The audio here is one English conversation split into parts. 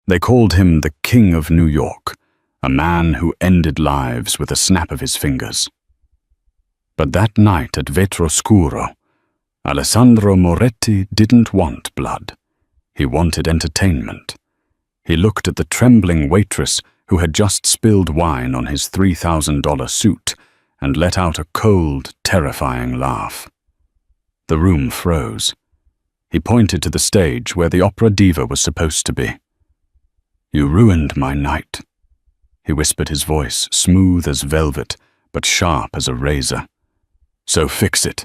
They called him the King of New York, a man who ended lives with a snap of his fingers. But that night at Vetroscuro, Alessandro Moretti didn't want blood. He wanted entertainment. He looked at the trembling waitress who had just spilled wine on his $3,000 suit and let out a cold, terrifying laugh. The room froze. He pointed to the stage where the opera diva was supposed to be. "You ruined my night," he whispered, his voice smooth as velvet but sharp as a razor. "So fix it.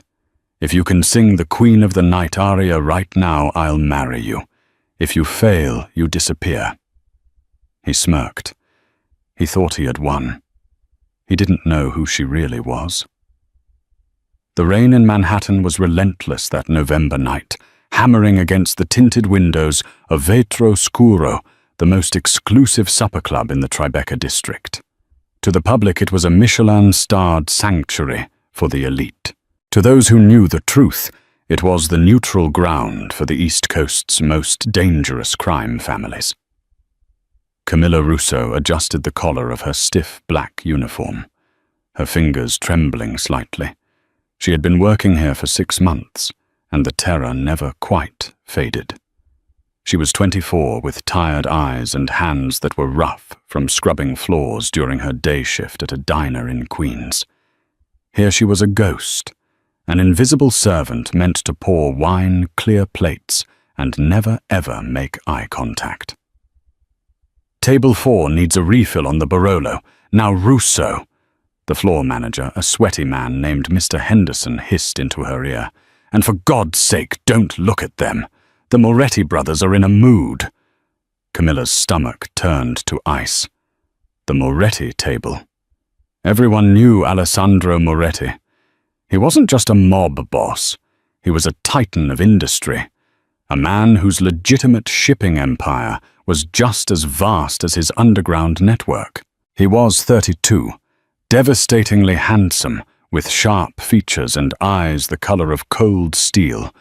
If you can sing the Queen of the Night aria right now, I'll marry you. If you fail, you disappear." He smirked. He thought he had won. He didn't know who she really was. The rain in Manhattan was relentless that November night, hammering against the tinted windows of Vetroscuro, the most exclusive supper club in the Tribeca district. To the public, it was a Michelin-starred sanctuary for the elite. To those who knew the truth, it was the neutral ground for the East Coast's most dangerous crime families. Camilla Russo adjusted the collar of her stiff black uniform, her fingers trembling slightly. She had been working here for 6 months, and the terror never quite faded. She was 24, with tired eyes and hands that were rough from scrubbing floors during her day shift at a diner in Queens. Here she was a ghost, an invisible servant meant to pour wine, clear plates, and never ever make eye contact. "Table 4 needs a refill on the Barolo. Now Russo," the floor manager, a sweaty man named Mr. Henderson, hissed into her ear. "And for God's sake, don't look at them. The Moretti brothers are in a mood." Camilla's stomach turned to ice. The Moretti table. Everyone knew Alessandro Moretti. He wasn't just a mob boss. He was a titan of industry, a man whose legitimate shipping empire was just as vast as his underground network. He was 32, devastatingly handsome, with sharp features and eyes the color of cold steel,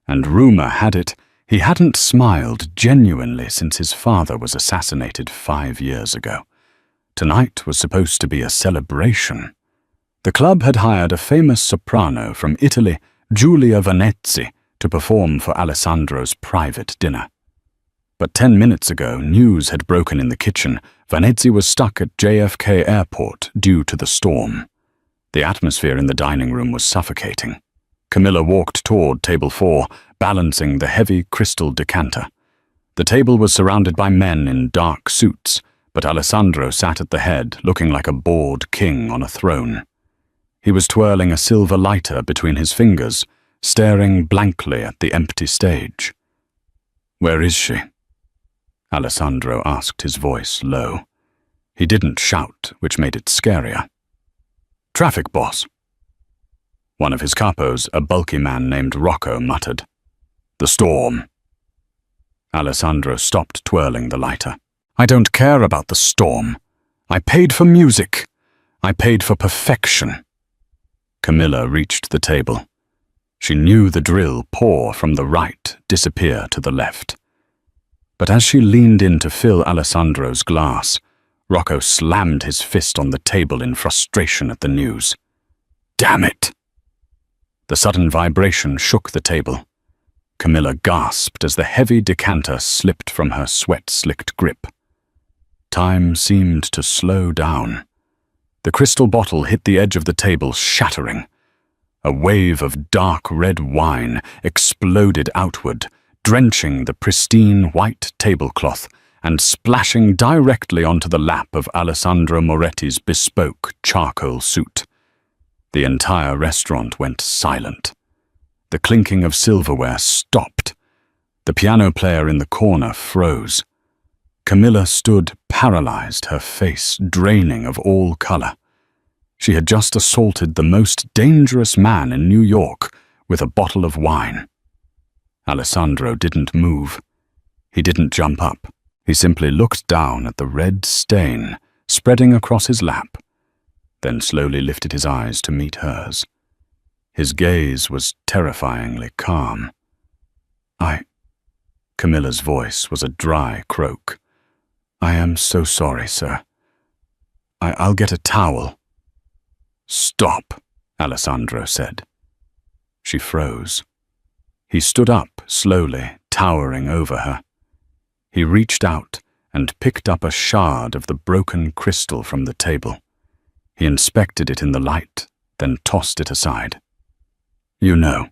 and rumor had it he hadn't smiled genuinely since his father was assassinated 5 years ago. Tonight was supposed to be a celebration. The club had hired a famous soprano from Italy, Giulia Vanezzi, to perform for Alessandro's private dinner. But 10 minutes ago, news had broken in the kitchen. Vanezzi was stuck at JFK Airport due to the storm. The atmosphere in the dining room was suffocating. Camilla walked toward table 4, balancing the heavy crystal decanter. The table was surrounded by men in dark suits, but Alessandro sat at the head, looking like a bored king on a throne. He was twirling a silver lighter between his fingers, staring blankly at the empty stage. "Where is she?" Alessandro asked, his voice low. He didn't shout, which made it scarier. "Traffic boss." One of his capos, a bulky man named Rocco, muttered. "The storm." Alessandro stopped twirling the lighter. "I don't care about the storm. I paid for music. I paid for perfection." Camilla reached the table. She knew the drill: pour from the right, disappear to the left. But as she leaned in to fill Alessandro's glass, Rocco slammed his fist on the table in frustration at the news. "Damn it!" The sudden vibration shook the table. Camilla gasped as the heavy decanter slipped from her sweat-slicked grip. Time seemed to slow down. The crystal bottle hit the edge of the table, shattering. A wave of dark red wine exploded outward, drenching the pristine white tablecloth and splashing directly onto the lap of Alessandro Moretti's bespoke charcoal suit. The entire restaurant went silent. The clinking of silverware stopped. The piano player in the corner froze. Camilla stood paralyzed, her face draining of all color. She had just assaulted the most dangerous man in New York with a bottle of wine. Alessandro didn't move. He didn't jump up. He simply looked down at the red stain spreading across his lap, then slowly lifted his eyes to meet hers. His gaze was terrifyingly calm. Camilla's voice was a dry croak. I am so sorry, sir. I'll get a towel. Stop, Alessandro said. She froze. He stood up slowly, towering over her. He reached out and picked up a shard of the broken crystal from the table. He inspected it in the light, then tossed it aside. You know,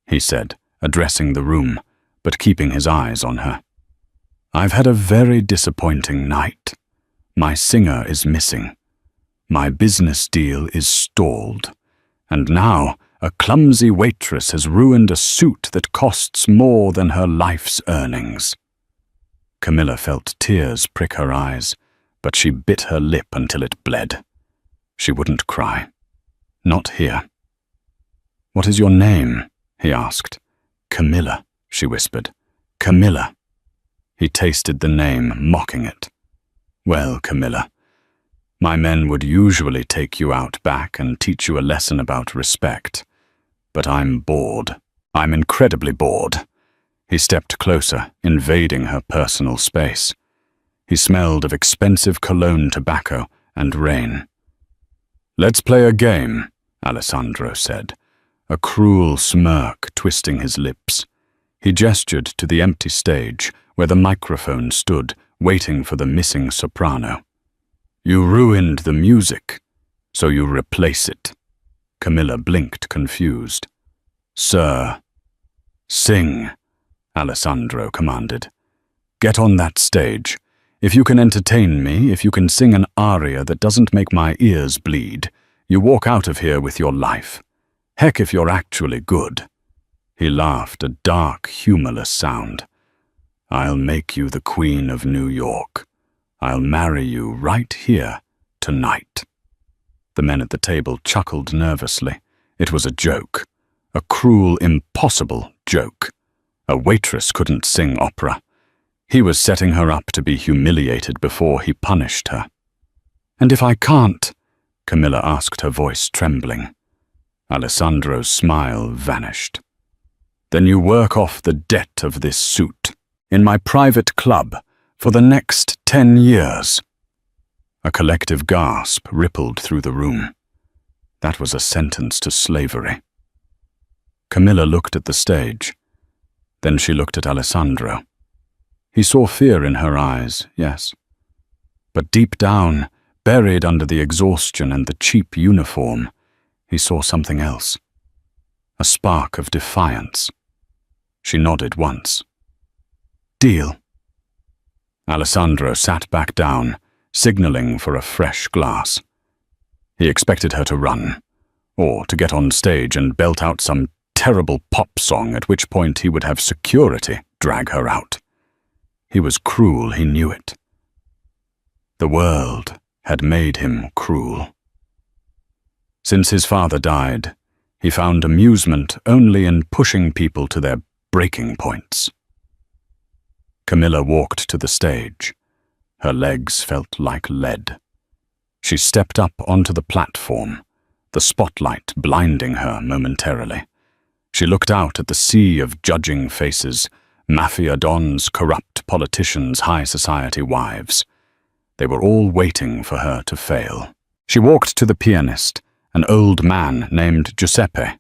he said, addressing the room, but keeping his eyes on her. I've had a very disappointing night. My singer is missing. My business deal is stalled. And now a clumsy waitress has ruined a suit that costs more than her life's earnings. Camilla felt tears prick her eyes, but she bit her lip until it bled. She wouldn't cry. Not here. What is your name? He asked. Camilla, she whispered. Camilla. He tasted the name, mocking it. Well, Camilla, my men would usually take you out back and teach you a lesson about respect. But I'm bored. I'm incredibly bored. He stepped closer, invading her personal space. He smelled of expensive cologne tobacco and rain. Let's play a game, Alessandro said, a cruel smirk twisting his lips. He gestured to the empty stage where the microphone stood, waiting for the missing soprano. You ruined the music, so you replace it. Camilla blinked, confused. Sir, sing, Alessandro commanded. Get on that stage. If you can entertain me, if you can sing an aria that doesn't make my ears bleed, you walk out of here with your life. Heck, if you're actually good. He laughed, a dark, humorless sound. I'll make you the Queen of New York. I'll marry you right here, tonight. The men at the table chuckled nervously. It was a joke. A cruel, impossible joke. A waitress couldn't sing opera. He was setting her up to be humiliated before he punished her. And if I can't? Camilla asked, her voice trembling. Alessandro's smile vanished. Then you work off the debt of this suit, in my private club, for the next 10 years. A collective gasp rippled through the room. That was a sentence to slavery. Camilla looked at the stage. Then she looked at Alessandro. He saw fear in her eyes, yes. But deep down, buried under the exhaustion and the cheap uniform, he saw something else. A spark of defiance. She nodded once. Deal. Alessandro sat back down, signaling for a fresh glass. He expected her to run, or to get on stage and belt out some terrible pop song, at which point he would have security drag her out. He was cruel, he knew it. The world had made him cruel. Since his father died, he found amusement only in pushing people to their breaking points. Camilla walked to the stage. Her legs felt like lead. She stepped up onto the platform, the spotlight blinding her momentarily. She looked out at the sea of judging faces, mafia dons, corrupt politicians, high society wives. They were all waiting for her to fail. She walked to the pianist, an old man named Giuseppe,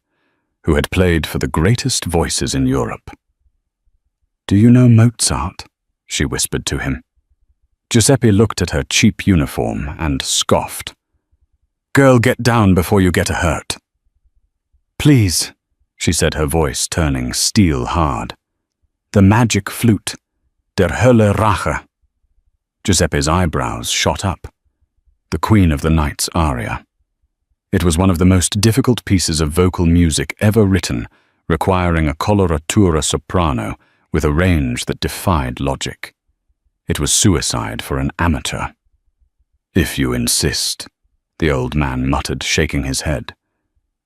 who had played for the greatest voices in Europe. Do you know Mozart? She whispered to him. Giuseppe looked at her cheap uniform and scoffed. Girl, get down before you get hurt. Please, she said, her voice turning steel hard. The magic flute, der Hölle Rache. Giuseppe's eyebrows shot up. The Queen of the Night's aria. It was one of the most difficult pieces of vocal music ever written, requiring a coloratura soprano with a range that defied logic. It was suicide for an amateur. If you insist, the old man muttered, shaking his head.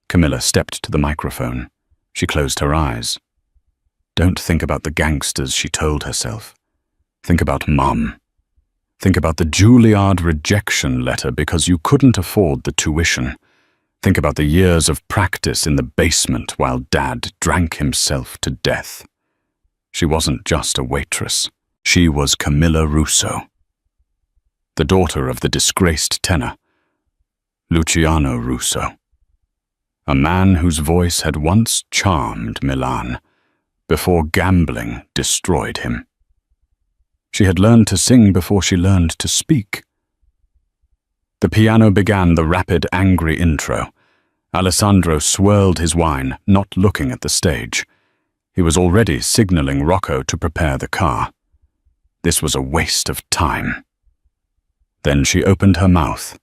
Camilla stepped to the microphone. She closed her eyes. Don't think about the gangsters, she told herself. Think about Mum. Think about the Juilliard rejection letter because you couldn't afford the tuition. Think about the years of practice in the basement while Dad drank himself to death. She wasn't just a waitress. She was Camilla Russo. the daughter of the disgraced tenor, Luciano Russo, a man whose voice had once charmed Milan before gambling destroyed him. She had learned to sing before she learned to speak. The piano began the rapid, angry intro. Alessandro swirled his wine, not looking at the stage. He was already signaling Rocco to prepare the car. This was a waste of time. Then she opened her mouth.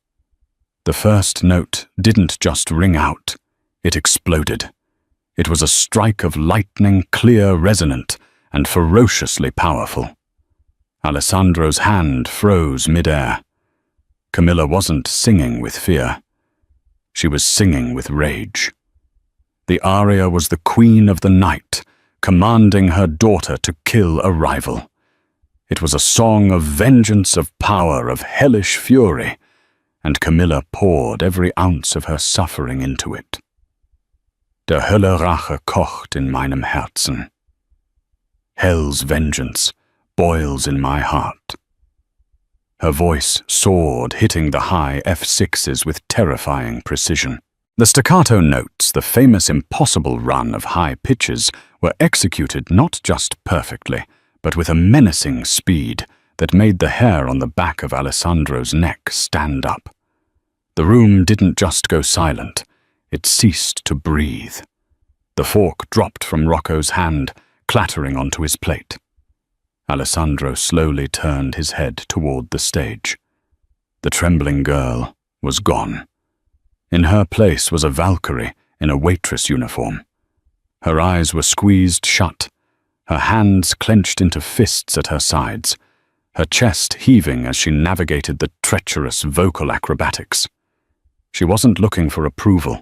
The first note didn't just ring out, it exploded. It was a strike of lightning, clear, resonant, and ferociously powerful. Alessandro's hand froze mid-air. Camilla wasn't singing with fear. She was singing with rage. The aria was the queen of the night, commanding her daughter to kill a rival. It was a song of vengeance, of power, of hellish fury, and Camilla poured every ounce of her suffering into it. Der Hölle Rache kocht in meinem Herzen. Hell's vengeance boils in my heart. Her voice soared, hitting the high F6s with terrifying precision. The staccato notes, the famous impossible run of high pitches, were executed not just perfectly, but with a menacing speed that made the hair on the back of Alessandro's neck stand up. The room didn't just go silent, it ceased to breathe. The fork dropped from Rocco's hand, clattering onto his plate. Alessandro slowly turned his head toward the stage. The trembling girl was gone. In her place was a Valkyrie in a waitress uniform. Her eyes were squeezed shut, her hands clenched into fists at her sides, her chest heaving as she navigated the treacherous vocal acrobatics. She wasn't looking for approval.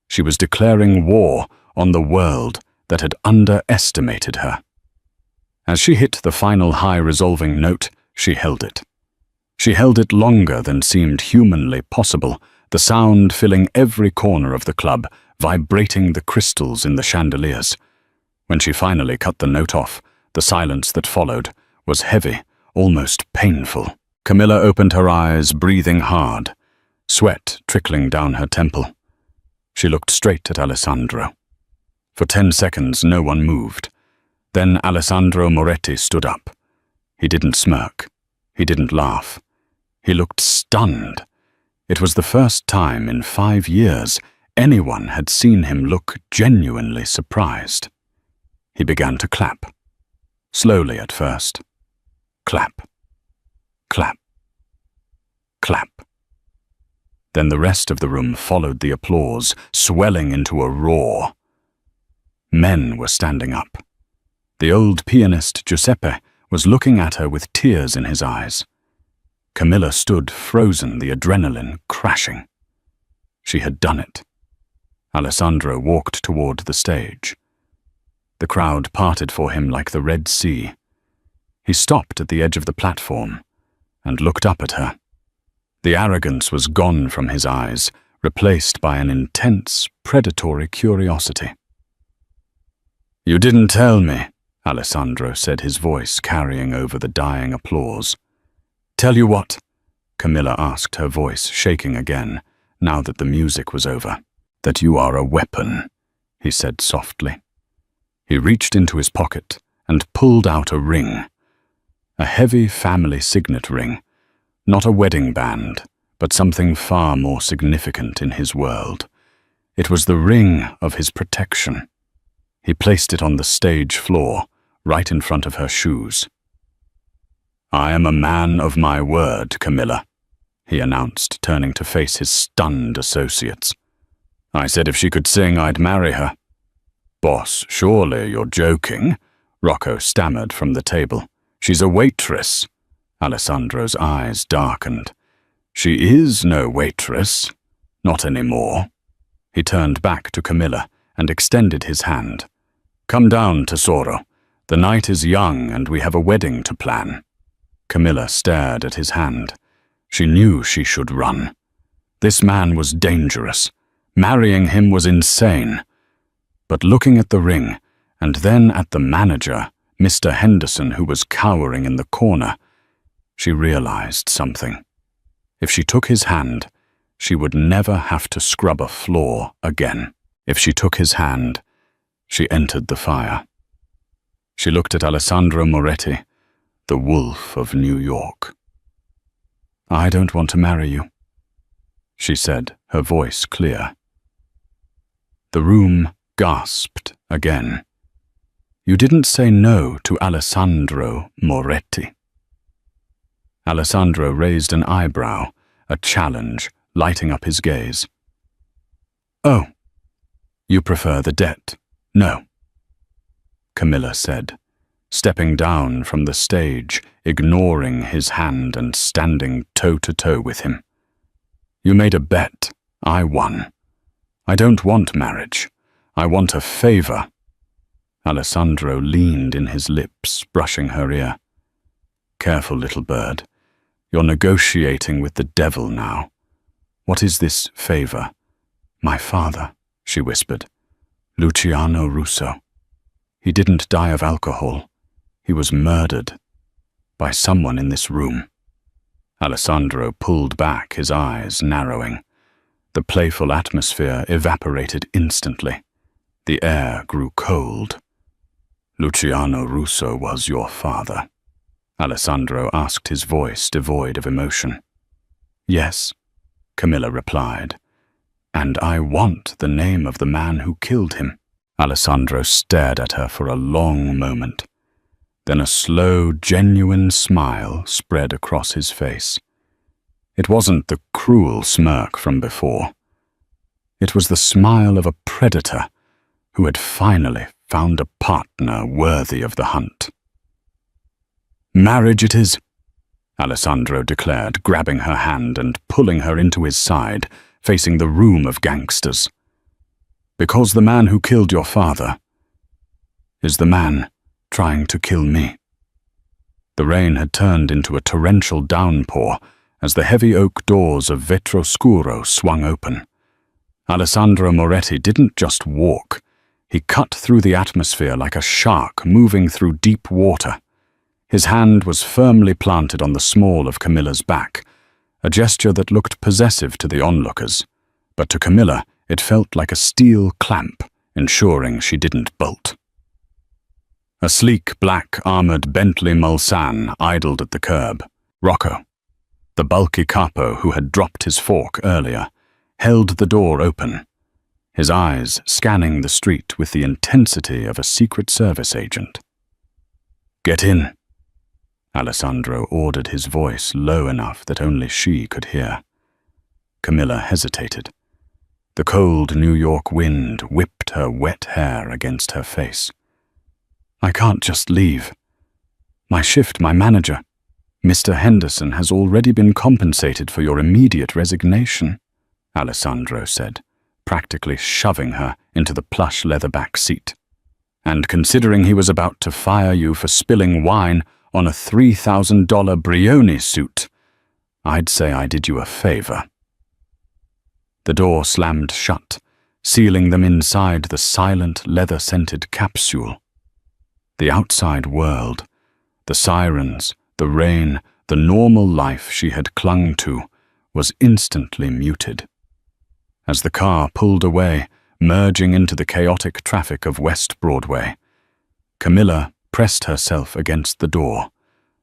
She was declaring war on the world that had underestimated her. As she hit the final high resolving note, she held it. She held it longer than seemed humanly possible, the sound filling every corner of the club, vibrating the crystals in the chandeliers. When she finally cut the note off, the silence that followed was heavy, almost painful. Camilla opened her eyes, breathing hard, sweat trickling down her temple. She looked straight at Alessandro. For 10 seconds, no one moved. Then Alessandro Moretti stood up. He didn't smirk. He didn't laugh. He looked stunned. It was the first time in 5 years anyone had seen him look genuinely surprised. He began to clap. Slowly at first. Clap. Clap. Clap. Then the rest of the room followed the applause, swelling into a roar. Men were standing up. The old pianist Giuseppe was looking at her with tears in his eyes. Camilla stood frozen, the adrenaline crashing. She had done it. Alessandro walked toward the stage. The crowd parted for him like the Red Sea. He stopped at the edge of the platform and looked up at her. The arrogance was gone from his eyes, replaced by an intense, predatory curiosity. "You didn't tell me," Alessandro said, his voice carrying over the dying applause. "Tell you what?" Camilla asked, her voice shaking again, now that the music was over. "That you are a weapon," he said softly. He reached into his pocket and pulled out a ring. A heavy family signet ring, not a wedding band, but something far more significant in his world. It was the ring of his protection. He placed it on the stage floor, right in front of her shoes. "I am a man of my word, Camilla," he announced, turning to face his stunned associates. "I said if she could sing, I'd marry her." "Boss, surely you're joking," Rocco stammered from the table. "She's a waitress." Alessandro's eyes darkened. "She is no waitress. Not anymore." He turned back to Camilla and extended his hand. "Come down, Tesoro. The night is young and we have a wedding to plan." Camilla stared at his hand. She knew she should run. This man was dangerous. Marrying him was insane. But looking at the ring, and then at the manager, Mr. Henderson, who was cowering in the corner, she realized something. If she took his hand, she would never have to scrub a floor again. If she took his hand, she entered the fire. She looked at Alessandro Moretti, the wolf of New York. "I don't want to marry you," she said, her voice clear. The room gasped again. "You didn't say no to Alessandro Moretti." Alessandro raised an eyebrow, a challenge lighting up his gaze. "Oh, you prefer the debt? No," Camilla said, stepping down from the stage, ignoring his hand and standing toe-to-toe with him. "You made a bet. I won. I don't want marriage. I want a favor." Alessandro leaned in his lips, brushing her ear. "Careful, little bird. You're negotiating with the devil now. What is this favor?" "My father," she whispered. "Luciano Russo. He didn't die of alcohol. He was murdered. By someone in this room." Alessandro pulled back, his eyes narrowing. The playful atmosphere evaporated instantly. The air grew cold. "Luciano Russo was your father?" Alessandro asked, his voice devoid of emotion. "Yes," Camilla replied. "And I want the name of the man who killed him." Alessandro stared at her for a long moment. Then a slow, genuine smile spread across his face. It wasn't the cruel smirk from before. It was the smile of a predator who had finally found a partner worthy of the hunt. "Marriage it is," Alessandro declared, grabbing her hand and pulling her into his side, facing the room of gangsters. "Because the man who killed your father is the man trying to kill me." The rain had turned into a torrential downpour as the heavy oak doors of Vetro Scuro swung open. Alessandro Moretti didn't just walk. He cut through the atmosphere like a shark moving through deep water. His hand was firmly planted on the small of Camilla's back, a gesture that looked possessive to the onlookers, but to Camilla it felt like a steel clamp, ensuring she didn't bolt. A sleek, black-armored Bentley Mulsanne idled at the curb. Rocco, the bulky capo who had dropped his fork earlier, held the door open, his eyes scanning the street with the intensity of a Secret Service agent. "Get in," Alessandro ordered, his voice low enough that only she could hear. Camilla hesitated. The cold New York wind whipped her wet hair against her face. "I can't just leave. My manager, Mr. Henderson, has already been compensated for your immediate resignation," Alessandro said, practically shoving her into the plush leatherback seat. "And considering he was about to fire you for spilling wine on a $3,000 Brioni suit, I'd say I did you a favor." The door slammed shut, sealing them inside the silent, leather-scented capsule. The outside world, the sirens, the rain, the normal life she had clung to, was instantly muted. As the car pulled away, merging into the chaotic traffic of West Broadway, Camilla pressed herself against the door,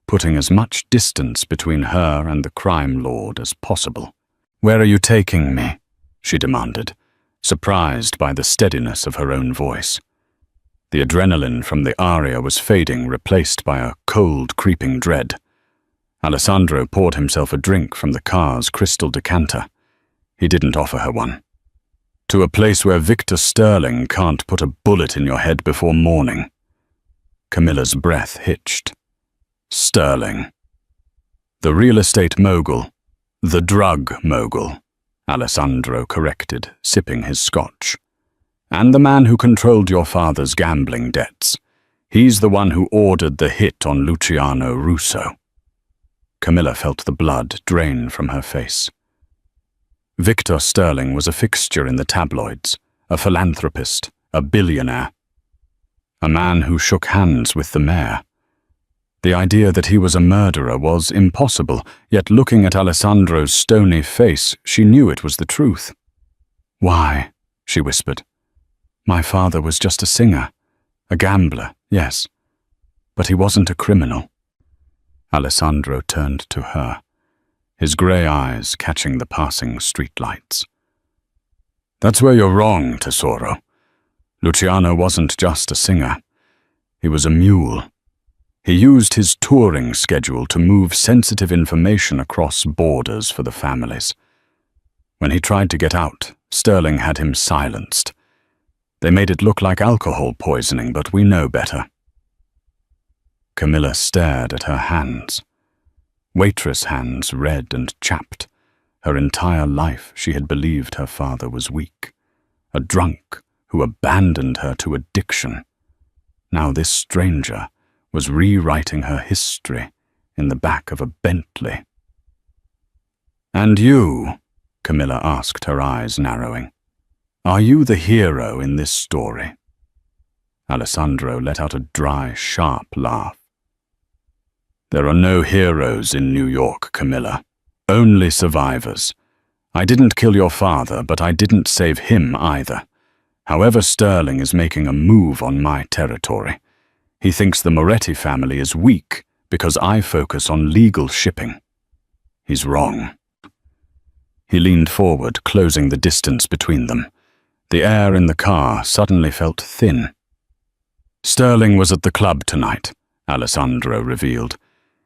putting as much distance between her and the crime lord as possible. "Where are you taking me?" she demanded, surprised by the steadiness of her own voice. The adrenaline from the Aria was fading, replaced by a cold, creeping dread. Alessandro poured himself a drink from the car's crystal decanter. He didn't offer her one. "To a place where Victor Sterling can't put a bullet in your head before morning." Camilla's breath hitched. "Sterling. The real estate mogul. The drug mogul," Alessandro corrected, sipping his scotch. "And the man who controlled your father's gambling debts. He's the one who ordered the hit on Luciano Russo." Camilla felt the blood drain from her face. Victor Sterling was a fixture in the tabloids, a philanthropist, a billionaire. A man who shook hands with the mayor. The idea that he was a murderer was impossible, yet looking at Alessandro's stony face, she knew it was the truth. "Why?" she whispered. "My father was just a singer. A gambler, yes. But he wasn't a criminal." Alessandro turned to her, his grey eyes catching the passing streetlights. "That's where you're wrong, Tesoro. Luciano wasn't just a singer. He was a mule. He used his touring schedule to move sensitive information across borders for the families. When he tried to get out, Sterling had him silenced. They made it look like alcohol poisoning, but we know better." Camilla stared at her hands. Waitress hands, red and chapped. Her entire life she had believed her father was weak, a drunk who abandoned her to addiction. Now this stranger was rewriting her history in the back of a Bentley. "And you?" Camilla asked, her eyes narrowing. "Are you the hero in this story?" Alessandro let out a dry, sharp laugh. "There are no heroes in New York, Camilla. Only survivors. I didn't kill your father, but I didn't save him either. However, Sterling is making a move on my territory. He thinks the Moretti family is weak because I focus on legal shipping. He's wrong." He leaned forward, closing the distance between them. The air in the car suddenly felt thin. "Sterling was at the club tonight," Alessandro revealed.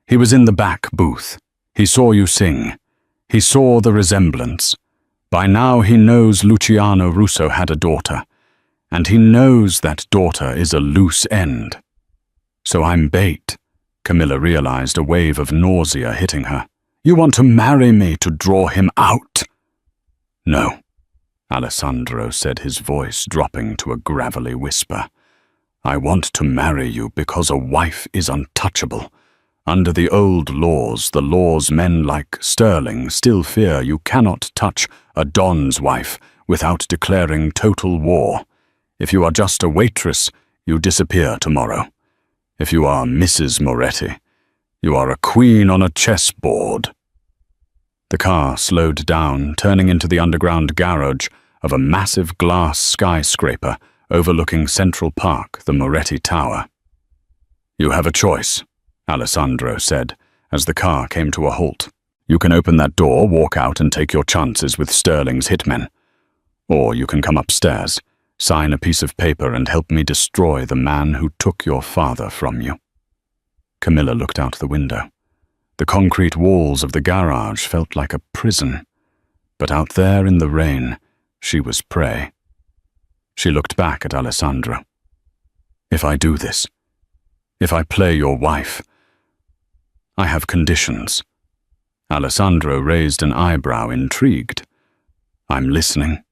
"He was in the back booth. He saw you sing. He saw the resemblance. By now he knows Luciano Russo had a daughter, and he knows that daughter is a loose end. So I'm bait." Camilla realized a wave of nausea hitting her. "You want to marry me to draw him out?" "No," Alessandro said, his voice dropping to a gravelly whisper. "I want to marry you because a wife is untouchable. Under the old laws, the laws men like Sterling still fear, you cannot touch a don's wife without declaring total war. If you are just a waitress, you disappear tomorrow. If you are Mrs. Moretti, you are a queen on a chessboard." The car slowed down, turning into the underground garage of a massive glass skyscraper overlooking Central Park, the Moretti Tower. "You have a choice," Alessandro said, as the car came to a halt. "You can open that door, walk out, and take your chances with Sterling's hitmen. Or you can come upstairs, sign a piece of paper, and help me destroy the man who took your father from you." Camilla looked out the window. The concrete walls of the garage felt like a prison, but out there in the rain, she was prey. She looked back at Alessandro. "If I do this, if I play your wife, I have conditions." Alessandro raised an eyebrow, intrigued. "I'm listening."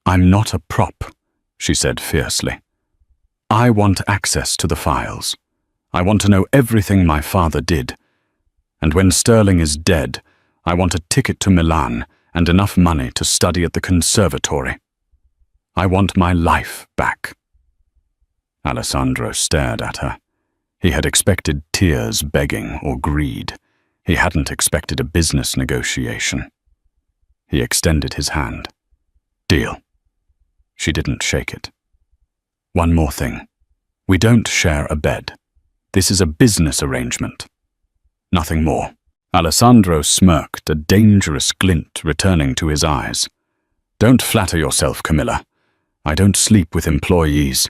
"I'm not a prop," she said fiercely. "I want access to the files. I want to know everything my father did. And when Sterling is dead, I want a ticket to Milan and enough money to study at the conservatory. I want my life back." Alessandro stared at her. He had expected tears, begging, or greed. He hadn't expected a business negotiation. He extended his hand. "Deal." She didn't shake it. "One more thing. We don't share a bed. This is a business arrangement. Nothing more." Alessandro smirked, a dangerous glint returning to his eyes. "Don't flatter yourself, Camilla. I don't sleep with employees,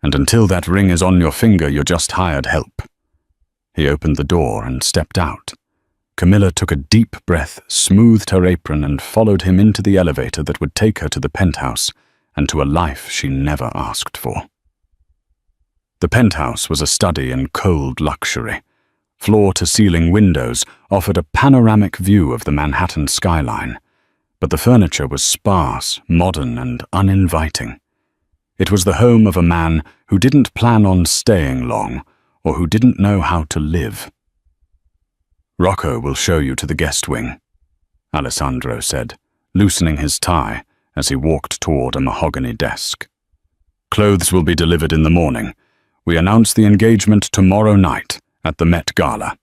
and until that ring is on your finger, you're just hired help." He opened the door and stepped out. Camilla took a deep breath, smoothed her apron, and followed him into the elevator that would take her to the penthouse and to a life she never asked for. The penthouse was a study in cold luxury. Floor-to-ceiling windows offered a panoramic view of the Manhattan skyline, but the furniture was sparse, modern, and uninviting. It was the home of a man who didn't plan on staying long, or who didn't know how to live. "Rocco will show you to the guest wing," Alessandro said, loosening his tie as he walked toward a mahogany desk. "Clothes will be delivered in the morning. We announce the engagement tomorrow night, at the Met Gala.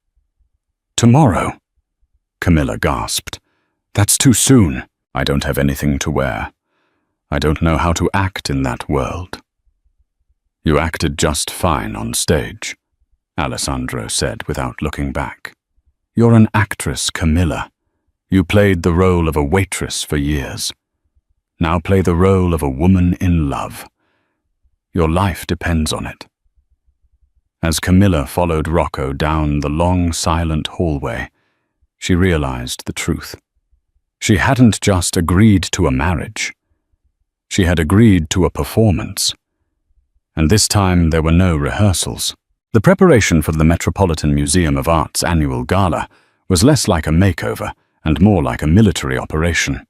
Tomorrow? Camilla gasped. That's too soon. I don't have anything to wear. I don't know how to act in that world. You acted just fine on stage, Alessandro said without looking back. You're an actress, Camilla. You played the role of a waitress for years. Now play the role of a woman in love. Your life depends on it. As Camilla followed Rocco down the long, silent hallway, she realized the truth. She hadn't just agreed to a marriage. She had agreed to a performance. And this time there were no rehearsals. The preparation for the Metropolitan Museum of Art's annual gala was less like a makeover and more like a military operation.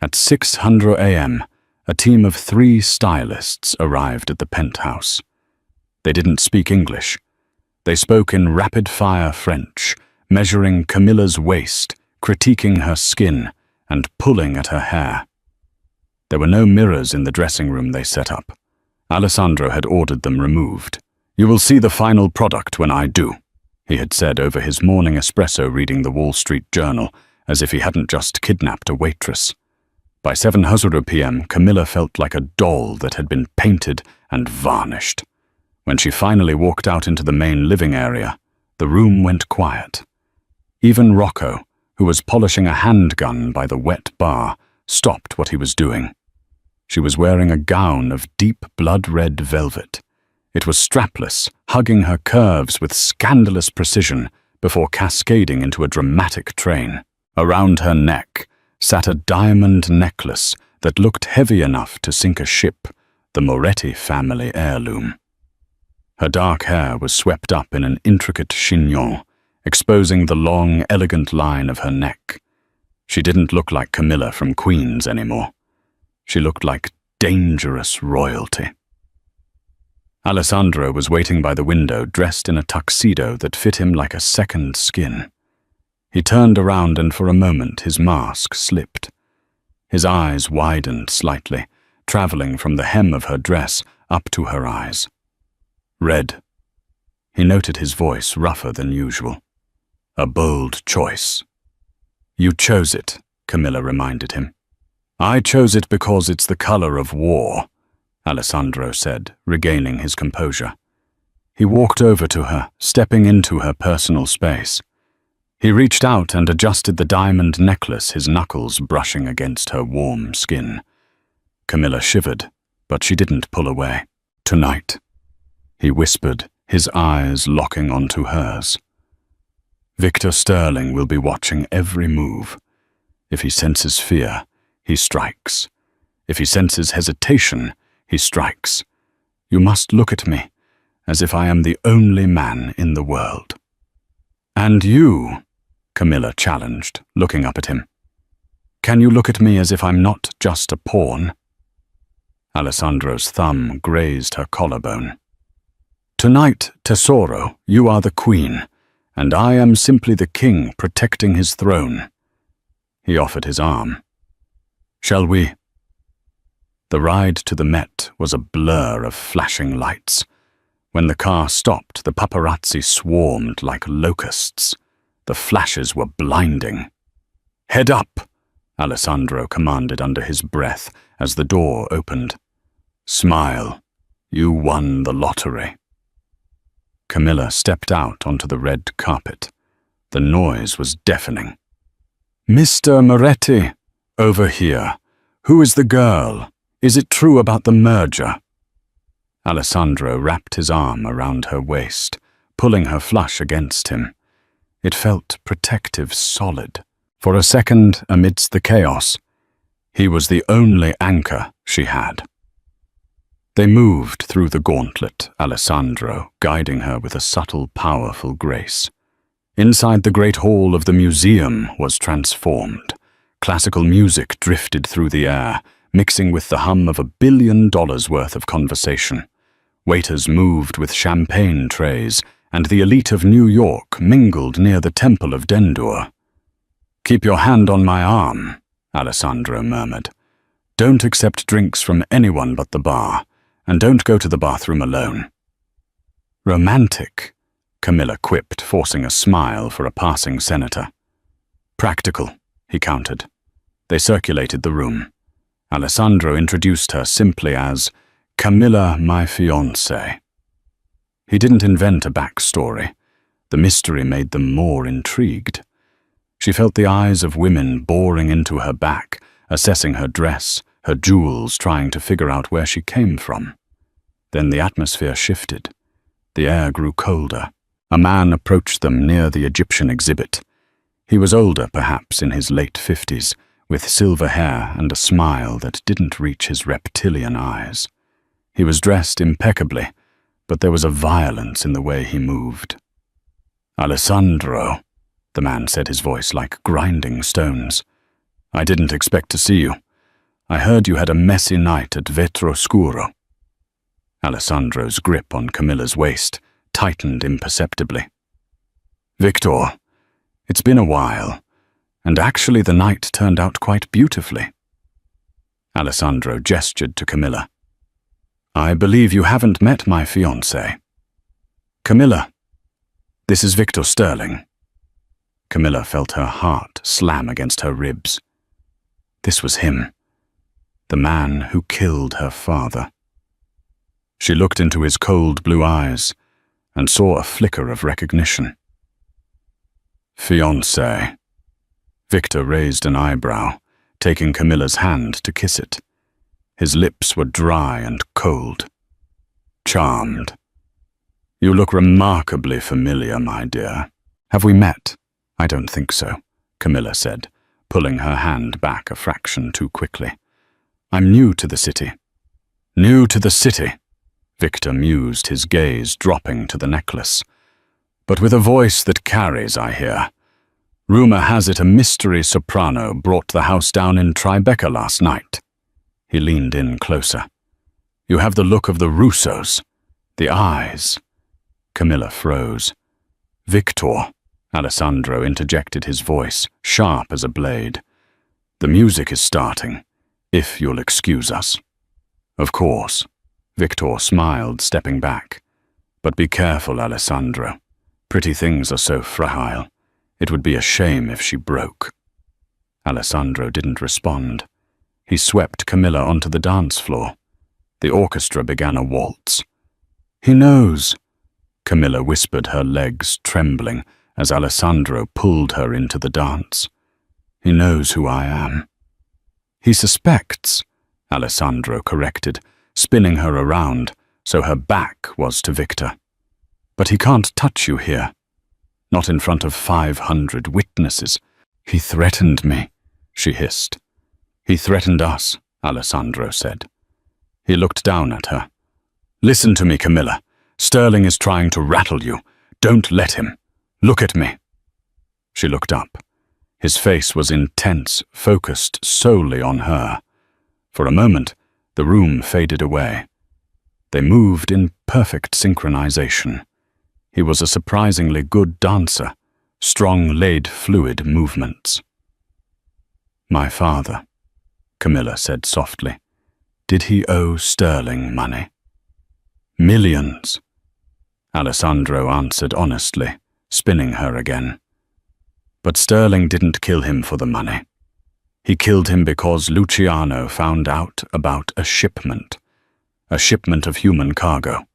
At 6:00 a.m., a team of 3 stylists arrived at the penthouse. They didn't speak English. They spoke in rapid-fire French, measuring Camilla's waist, critiquing her skin, and pulling at her hair. There were no mirrors in the dressing room they set up. Alessandro had ordered them removed. You will see the final product when I do, he had said over his morning espresso reading the Wall Street Journal, as if he hadn't just kidnapped a waitress. By 7:00 p.m., Camilla felt like a doll that had been painted and varnished. When she finally walked out into the main living area, the room went quiet. Even Rocco, who was polishing a handgun by the wet bar, stopped what he was doing. She was wearing a gown of deep blood-red velvet. It was strapless, hugging her curves with scandalous precision before cascading into a dramatic train. Around her neck sat a diamond necklace that looked heavy enough to sink a ship, the Moretti family heirloom. Her dark hair was swept up in an intricate chignon, exposing the long, elegant line of her neck. She didn't look like Camilla from Queens anymore. She looked like dangerous royalty. Alessandro was waiting by the window, dressed in a tuxedo that fit him like a second skin. He turned around and for a moment his mask slipped. His eyes widened slightly, traveling from the hem of her dress up to her eyes. Red. He noted his voice rougher than usual. A bold choice. You chose it, Camilla reminded him. I chose it because it's the color of war, Alessandro said, regaining his composure. He walked over to her, stepping into her personal space. He reached out and adjusted the diamond necklace, his knuckles brushing against her warm skin. Camilla shivered, but she didn't pull away. Tonight, he whispered, his eyes locking onto hers. Victor Sterling will be watching every move. If he senses fear, he strikes. If he senses hesitation, he strikes. You must look at me, as if I am the only man in the world. And you, Camilla challenged, looking up at him. Can you look at me as if I'm not just a pawn? Alessandro's thumb grazed her collarbone. Tonight, Tesoro, you are the queen, and I am simply the king protecting his throne. He offered his arm. Shall we? The ride to the Met was a blur of flashing lights. When the car stopped, the paparazzi swarmed like locusts. The flashes were blinding. Head up, Alessandro commanded under his breath as the door opened. Smile. You won the lottery. Camilla stepped out onto the red carpet. The noise was deafening. Mr. Moretti, over here. Who is the girl? Is it true about the merger? Alessandro wrapped his arm around her waist, pulling her flush against him. It felt protective, solid. For a second, amidst the chaos, he was the only anchor she had. They moved through the gauntlet, Alessandro guiding her with a subtle, powerful grace. Inside the great hall of the museum was transformed. Classical music drifted through the air, mixing with the hum of $1 billion worth of conversation. Waiters moved with champagne trays, and the elite of New York mingled near the Temple of Dendur. Keep your hand on my arm, Alessandro murmured. Don't accept drinks from anyone but the bar, and don't go to the bathroom alone. Romantic, Camilla quipped, forcing a smile for a passing senator. Practical, he countered. They circulated the room. Alessandro introduced her simply as Camilla, my fiancée. He didn't invent a backstory. The mystery made them more intrigued. She felt the eyes of women boring into her back, assessing her dress, her jewels, trying to figure out where she came from. Then the atmosphere shifted. The air grew colder. A man approached them near the Egyptian exhibit. He was older, perhaps in his late 50s, with silver hair and a smile that didn't reach his reptilian eyes. He was dressed impeccably, but there was a violence in the way he moved. "Alessandro," the man said, his voice like grinding stones. "I didn't expect to see you. I heard you had a messy night at Waitress. Alessandro's grip on Camilla's waist tightened imperceptibly. "Victor, it's been a while, and actually the night turned out quite beautifully." Alessandro gestured to Camilla. "I believe you haven't met my fiancé." "Camilla, this is Victor Sterling." Camilla felt her heart slam against her ribs. This was him, the man who killed her father. She looked into his cold blue eyes and saw a flicker of recognition. "Fiancé." Victor raised an eyebrow, taking Camilla's hand to kiss it. His lips were dry and cold. "Charmed. You look remarkably familiar, my dear." "Have we met?" "I don't think so," Camilla said, pulling her hand back a fraction too quickly. "I'm new to the city." "New to the city," Victor mused, his gaze dropping to the necklace. "But with a voice that carries, I hear. Rumor has it a mystery soprano brought the house down in Tribeca last night." He leaned in closer. "You have the look of the Russos. The eyes." Camilla froze. "Victor," Alessandro interjected, his voice sharp as a blade. "The music is starting, if you'll excuse us." "Of course," Victor smiled, stepping back. "But be careful, Alessandro. Pretty things are so fragile. It would be a shame if she broke." Alessandro didn't respond. He swept Camilla onto the dance floor. The orchestra began a waltz. "He knows," Camilla whispered, her legs trembling as Alessandro pulled her into the dance. "He knows who I am." "He suspects," Alessandro corrected, spinning her around so her back was to Victor. "But he can't touch you here. Not in front of 500 witnesses." "He threatened me," she hissed. "He threatened us," Alessandro said. He looked down at her. "Listen to me, Camilla. Sterling is trying to rattle you. Don't let him. Look at me." She looked up. His face was intense, focused solely on her. For a moment, the room faded away. They moved in perfect synchronization. He was a surprisingly good dancer, strong laid fluid movements. "My father," Camilla said softly. "Did he owe Sterling money?" "Millions," Alessandro answered honestly, spinning her again. "But Sterling didn't kill him for the money. He killed him because Luciano found out about a shipment of human cargo.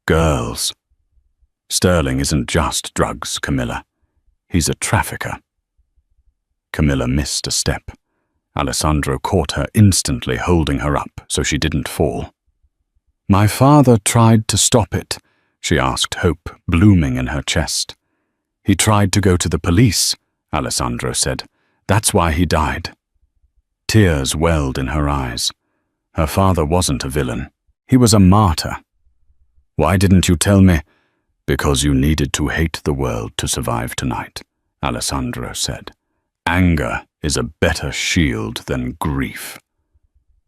Girls. Sterling isn't just drugs, Camilla. He's a trafficker." Camilla missed a step. Alessandro caught her instantly, holding her up so she didn't fall. "My father tried to stop it," she asked, hope blooming in her chest. "He tried to go to the police," Alessandro said. "That's why he died." Tears welled in her eyes. Her father wasn't a villain. He was a martyr. "Why didn't you tell me?" "Because you needed to hate the world to survive tonight," Alessandro said. "Anger is a better shield than grief."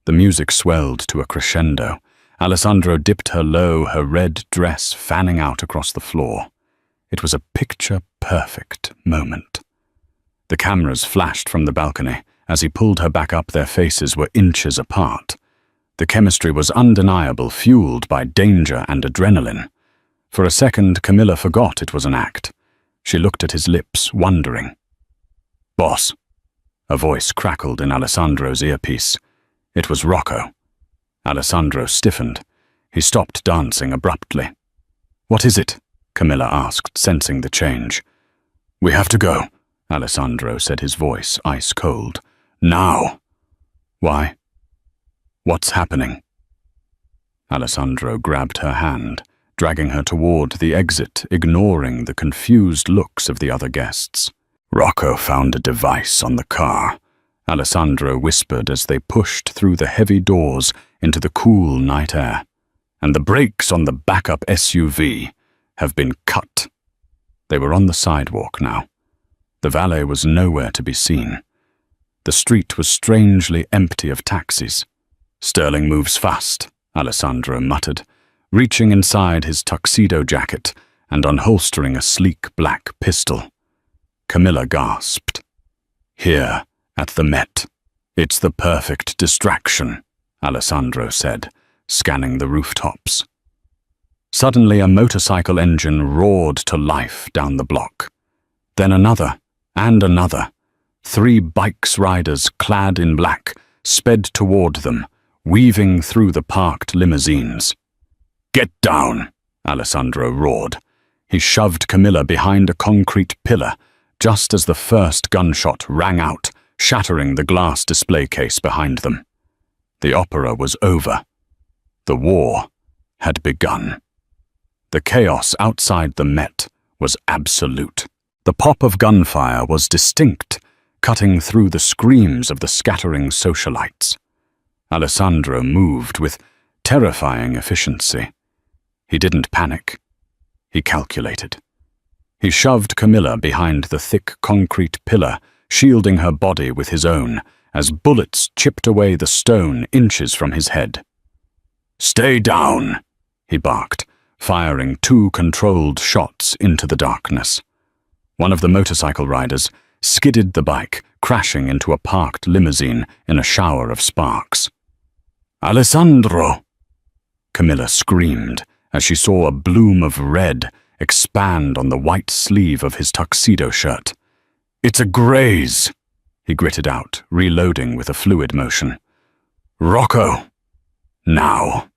The music swelled to a crescendo. Alessandro dipped her low, her red dress fanning out across the floor. It was a picture-perfect moment. The cameras flashed from the balcony. As he pulled her back up, their faces were inches apart. The chemistry was undeniable, fueled by danger and adrenaline. For a second, Camilla forgot it was an act. She looked at his lips, wondering. "Boss," a voice crackled in Alessandro's earpiece. It was Rocco. Alessandro stiffened. He stopped dancing abruptly. "What is it?" Camilla asked, sensing the change. "We have to go," Alessandro said, his voice ice cold. "Now." "Why? What's happening?" Alessandro grabbed her hand, dragging her toward the exit, ignoring the confused looks of the other guests. "Rocco found a device on the car," Alessandro whispered as they pushed through the heavy doors into the cool night air. "And the brakes on the backup SUV have been cut." They were on the sidewalk now. The valet was nowhere to be seen. The street was strangely empty of taxis. "Sterling moves fast," Alessandro muttered, reaching inside his tuxedo jacket and unholstering a sleek black pistol. Camilla gasped. "Here, at the Met. It's the perfect distraction," Alessandro said, scanning the rooftops. Suddenly, a motorcycle engine roared to life down the block. Then another, and another. 3 bikes riders clad in black sped toward them, weaving through the parked limousines. "Get down," Alessandro roared. He shoved Camilla behind a concrete pillar just as the first gunshot rang out, shattering the glass display case behind them. The opera was over. The war had begun. The chaos outside the Met was absolute. The pop of gunfire was distinct, cutting through the screams of the scattering socialites. Alessandro moved with terrifying efficiency. He didn't panic. He calculated. He shoved Camilla behind the thick concrete pillar, shielding her body with his own, as bullets chipped away the stone inches from his head. "Stay down," he barked, firing 2 controlled shots into the darkness. One of the motorcycle riders skidded the bike, crashing into a parked limousine in a shower of sparks. "Alessandro!" Camilla screamed as she saw a bloom of red expand on the white sleeve of his tuxedo shirt. "It's a graze," he gritted out, reloading with a fluid motion. "Rocco! Now!"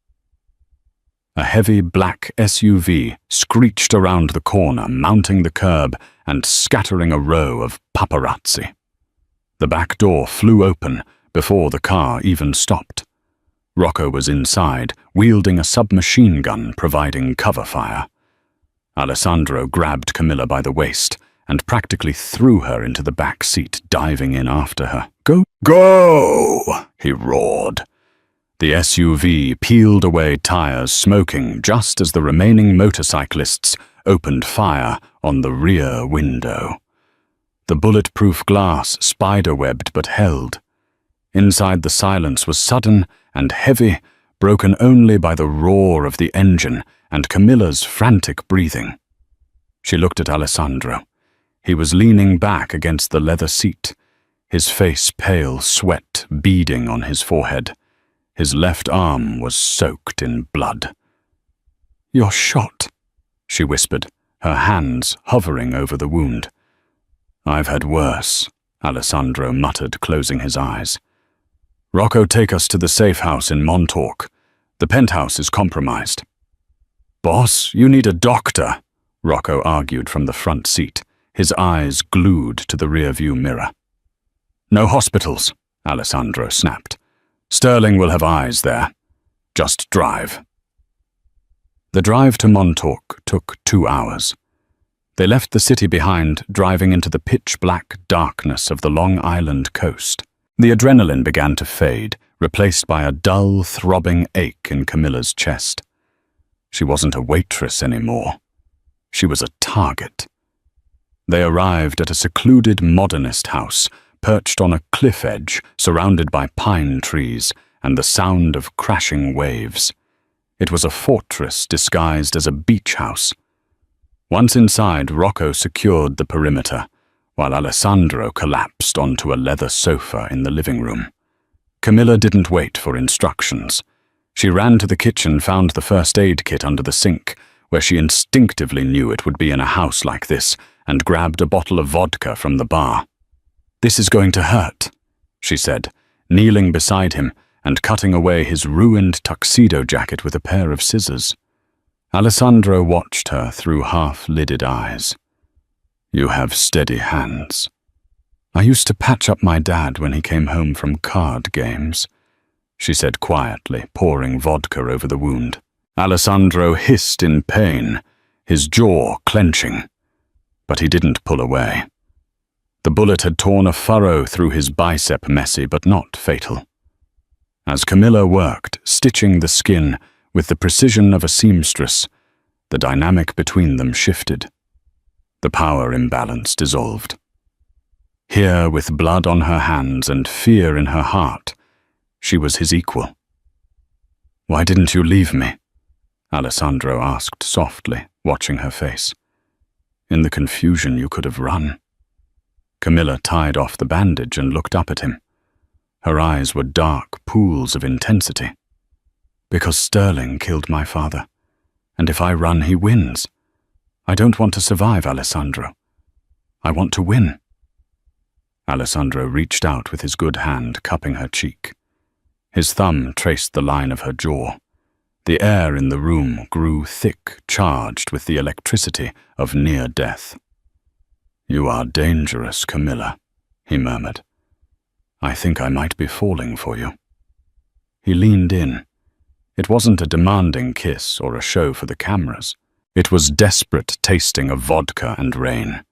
A heavy black SUV screeched around the corner, mounting the curb and scattering a row of paparazzi. The back door flew open before the car even stopped. Rocco was inside, wielding a submachine gun providing cover fire. Alessandro grabbed Camilla by the waist and practically threw her into the back seat, diving in after her. Go! He roared. The SUV peeled away tires, smoking just as the remaining motorcyclists opened fire on the rear window. The bulletproof glass spiderwebbed but held. Inside, the silence was sudden and heavy, broken only by the roar of the engine and Camilla's frantic breathing. She looked at Alessandro. He was leaning back against the leather seat, his face pale, sweat beading on his forehead. His left arm was soaked in blood. "You're shot," she whispered, her hands hovering over the wound. "I've had worse," Alessandro muttered, closing his eyes. "Rocco, take us to the safe house in Montauk. The penthouse is compromised." "Boss, you need a doctor," Rocco argued from the front seat, his eyes glued to the rearview mirror. "No hospitals," Alessandro snapped. "Sterling will have eyes there. Just drive." The drive to Montauk took 2 hours. They left the city behind, driving into the pitch-black darkness of the Long Island coast. The adrenaline began to fade, replaced by a dull, throbbing ache in Camilla's chest. She wasn't a waitress anymore. She was a target. They arrived at a secluded modernist house, perched on a cliff edge, surrounded by pine trees and the sound of crashing waves. It was a fortress disguised as a beach house. Once inside, Rocco secured the perimeter, while Alessandro collapsed onto a leather sofa in the living room. Camilla didn't wait for instructions. She ran to the kitchen, found the first aid kit under the sink, where she instinctively knew it would be in a house like this, and grabbed a bottle of vodka from the bar. "This is going to hurt," she said, kneeling beside him and cutting away his ruined tuxedo jacket with a pair of scissors. Alessandro watched her through half-lidded eyes. "You have steady hands." "I used to patch up my dad when he came home from card games," she said quietly, pouring vodka over the wound. Alessandro hissed in pain, his jaw clenching, but he didn't pull away. The bullet had torn a furrow through his bicep, messy but not fatal. As Camilla worked, stitching the skin with the precision of a seamstress, the dynamic between them shifted. The power imbalance dissolved. Here, with blood on her hands and fear in her heart, she was his equal. "Why didn't you leave me?" Alessandro asked softly, watching her face. "In the confusion, you could have run." Camilla tied off the bandage and looked up at him. Her eyes were dark pools of intensity. "Because Sterling killed my father, and if I run, he wins. I don't want to survive, Alessandro. I want to win." Alessandro reached out with his good hand, cupping her cheek. His thumb traced the line of her jaw. The air in the room grew thick, charged with the electricity of near death. "You are dangerous, Camilla," he murmured. "I think I might be falling for you." He leaned in. It wasn't a demanding kiss or a show for the cameras. It was desperate tasting of vodka and rain.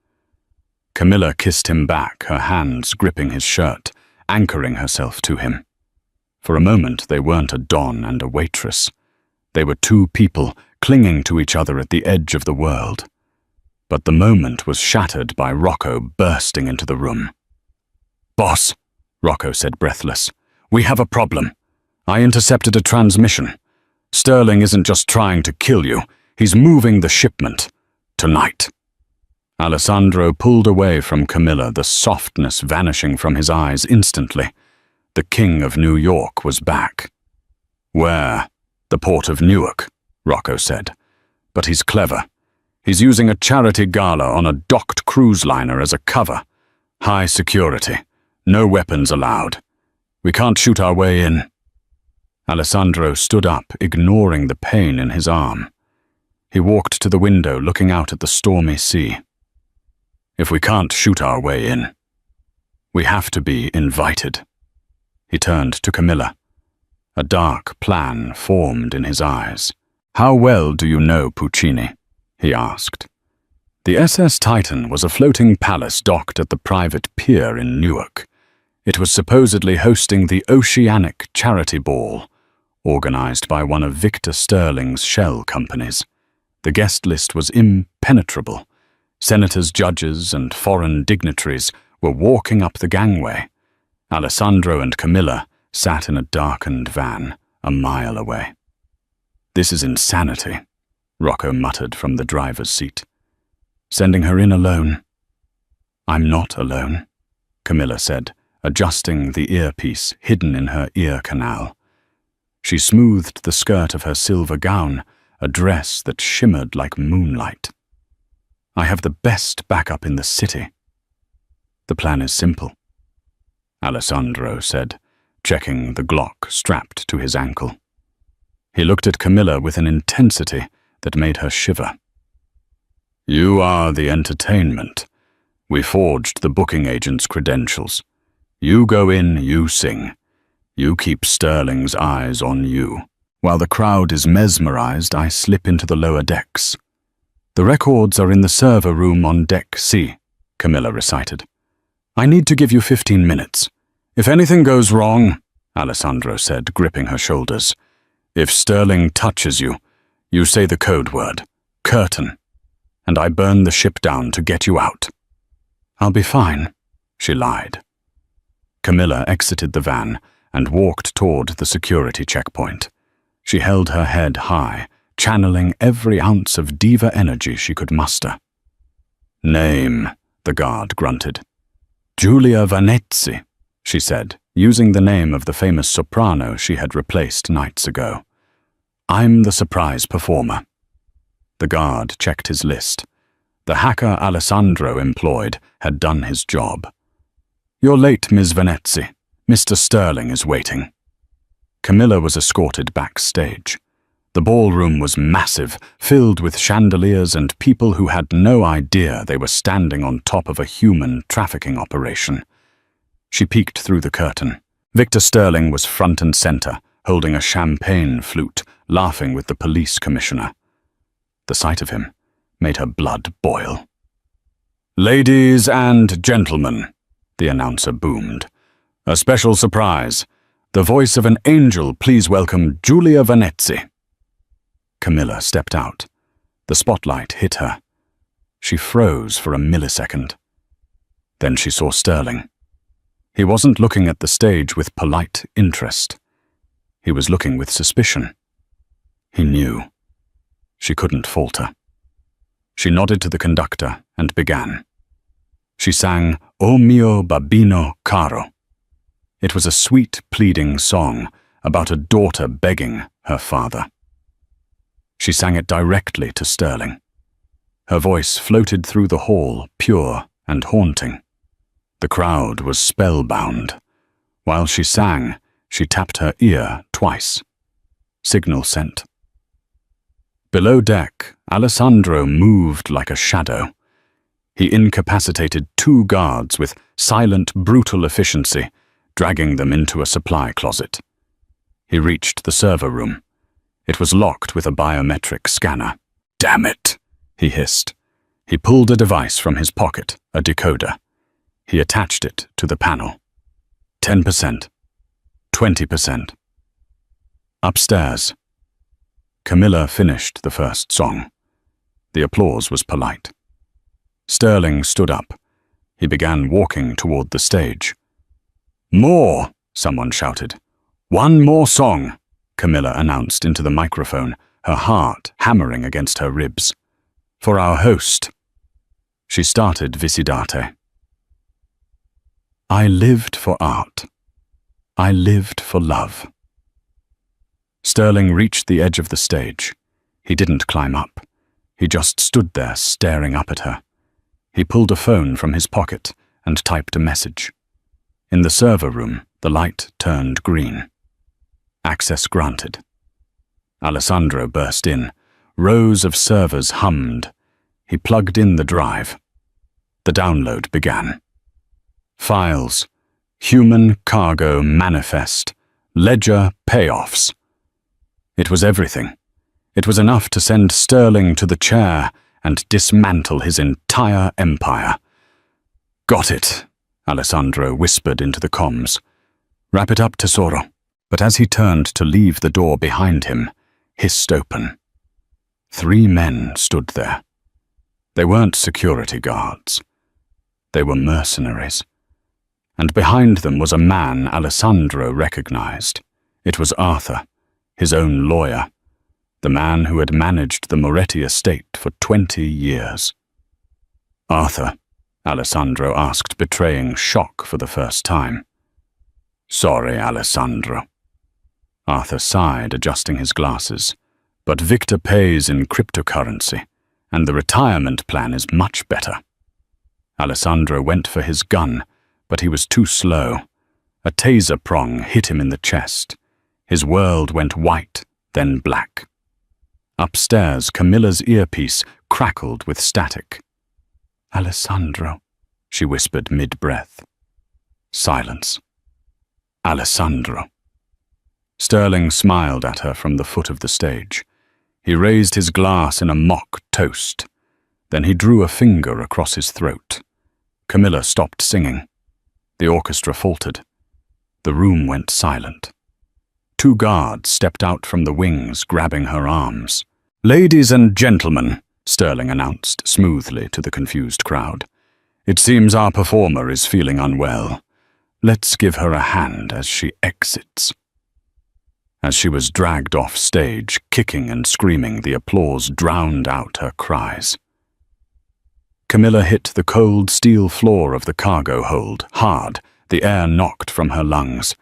Camilla kissed him back, her hands gripping his shirt, anchoring herself to him. For a moment, they weren't a Don and a Waitress. They were two people clinging to each other at the edge of the world. But the moment was shattered by Rocco bursting into the room. "Boss," Rocco said, breathless, "we have a problem. I intercepted a transmission. Sterling isn't just trying to kill you, he's moving the shipment. Tonight." Alessandro pulled away from Camilla, the softness vanishing from his eyes instantly. The King of New York was back. "Where?" "The port of Newark," Rocco said. "But he's clever. He's using a charity gala on a docked cruise liner as a cover. High security. No weapons allowed. We can't shoot our way in." Alessandro stood up, ignoring the pain in his arm. He walked to the window, looking out at the stormy sea. "If we can't shoot our way in, we have to be invited." He turned to Camilla. A dark plan formed in his eyes. "How well do you know Puccini?" he asked. The SS Titan was a floating palace docked at the private pier in Newark. It was supposedly hosting the Oceanic Charity Ball, organized by one of Victor Sterling's shell companies. The guest list was impenetrable. Senators, judges, and foreign dignitaries were walking up the gangway. Alessandro and Camilla sat in a darkened van a mile away. "This is insanity," Rocco muttered from the driver's seat. "Sending her in alone." "I'm not alone," Camilla said, adjusting the earpiece hidden in her ear canal. She smoothed the skirt of her silver gown, a dress that shimmered like moonlight. "I have the best backup in the city." "The plan is simple," Alessandro said, checking the Glock strapped to his ankle. He looked at Camilla with an intensity that made her shiver. "You are the entertainment. We forged the booking agent's credentials. You go in, you sing. You keep Sterling's eyes on you. While the crowd is mesmerized, I slip into the lower decks. The records are in the server room on Deck C," Camilla recited. "I need to give you 15 minutes. If anything goes wrong," Alessandro said, gripping her shoulders, "if Sterling touches you, you say the code word, curtain, and I burn the ship down to get you out." "I'll be fine," she lied. Camilla exited the van and walked toward the security checkpoint. She held her head high, channeling every ounce of diva energy she could muster. "Name," the guard grunted. "Giulia Vanezzi," she said, using the name of the famous soprano she had replaced nights ago. "I'm the surprise performer." The guard checked his list. The hacker Alessandro employed had done his job. "You're late, Ms. Venezzi. Mr. Sterling is waiting." Camilla was escorted backstage. The ballroom was massive, filled with chandeliers and people who had no idea they were standing on top of a human trafficking operation. She peeked through the curtain. Victor Sterling was front and center, holding a champagne flute, laughing with the police commissioner. The sight of him made her blood boil. "Ladies and gentlemen," the announcer boomed. "A special surprise. The voice of an angel, please welcome Giulia Venezzi." Camilla stepped out. The spotlight hit her. She froze for a millisecond. Then she saw Sterling. He wasn't looking at the stage with polite interest. He was looking with suspicion. He knew. She couldn't falter. She nodded to the conductor and began. She sang "O mio babbino caro." It was a sweet, pleading song about a daughter begging her father. She sang it directly to Sterling. Her voice floated through the hall, pure and haunting. The crowd was spellbound. While she sang, she tapped her ear twice. Signal sent. Below deck, Alessandro moved like a shadow. He incapacitated 2 guards with silent, brutal efficiency, dragging them into a supply closet. He reached the server room. It was locked with a biometric scanner. "Damn it," he hissed. He pulled a device from his pocket, a decoder. He attached it to the panel. 10%. 20%. Upstairs. Camilla finished the first song. The applause was polite. Sterling stood up. He began walking toward the stage. "More!" someone shouted. "One more song," Camilla announced into the microphone, her heart hammering against her ribs. "For our host." She started Visidate. "I lived for art. I lived for love." Sterling reached the edge of the stage. He didn't climb up. He just stood there staring up at her. He pulled a phone from his pocket and typed a message. In the server room, the light turned green. Access granted. Alessandro burst in. Rows of servers hummed. He plugged in the drive. The download began. Files. Human cargo manifest. Ledger payoffs. It was everything. It was enough to send Sterling to the chair and dismantle his entire empire. "Got it," Alessandro whispered into the comms. "Wrap it up, Tesoro." But as he turned to leave the door behind him, hissed open. 3 men stood there. They weren't security guards. They were mercenaries. And behind them was a man Alessandro recognized. It was Arthur, his own lawyer, the man who had managed the Moretti estate for 20 years. "Arthur," Alessandro asked, betraying shock for the first time. "Sorry, Alessandro." Arthur sighed, adjusting his glasses. "But Victor pays in cryptocurrency, and the retirement plan is much better." Alessandro went for his gun, but he was too slow. A taser prong hit him in the chest. His world went white, then black. Upstairs, Camilla's earpiece crackled with static. "Alessandro," she whispered mid-breath. Silence. "Alessandro." Sterling smiled at her from the foot of the stage. He raised his glass in a mock toast. Then he drew a finger across his throat. Camilla stopped singing. The orchestra faltered. The room went silent. 2 guards stepped out from the wings, grabbing her arms. "Ladies and gentlemen," Sterling announced smoothly to the confused crowd. "It seems our performer is feeling unwell. Let's give her a hand as she exits." As she was dragged off stage, kicking and screaming, the applause drowned out her cries. Camilla hit the cold steel floor of the cargo hold, hard, the air knocked from her lungs.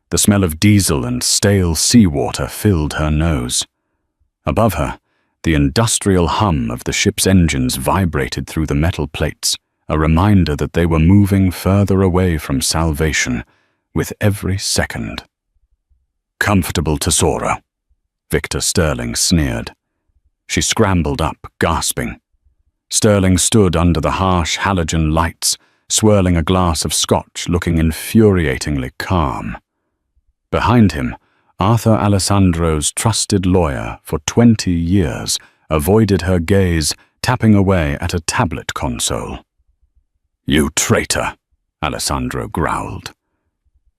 The smell of diesel and stale seawater filled her nose. Above her, The industrial hum of the ship's engines vibrated through the metal plates, a reminder that they were moving further away from salvation with every second. "Comfortable tesoro," Victor Sterling sneered. She scrambled up, gasping. Sterling stood under the harsh halogen lights, swirling a glass of scotch, looking infuriatingly calm. Behind him, Arthur Alessandro's trusted lawyer for 20 years avoided her gaze, tapping away at a tablet console. "You traitor," Alessandro growled.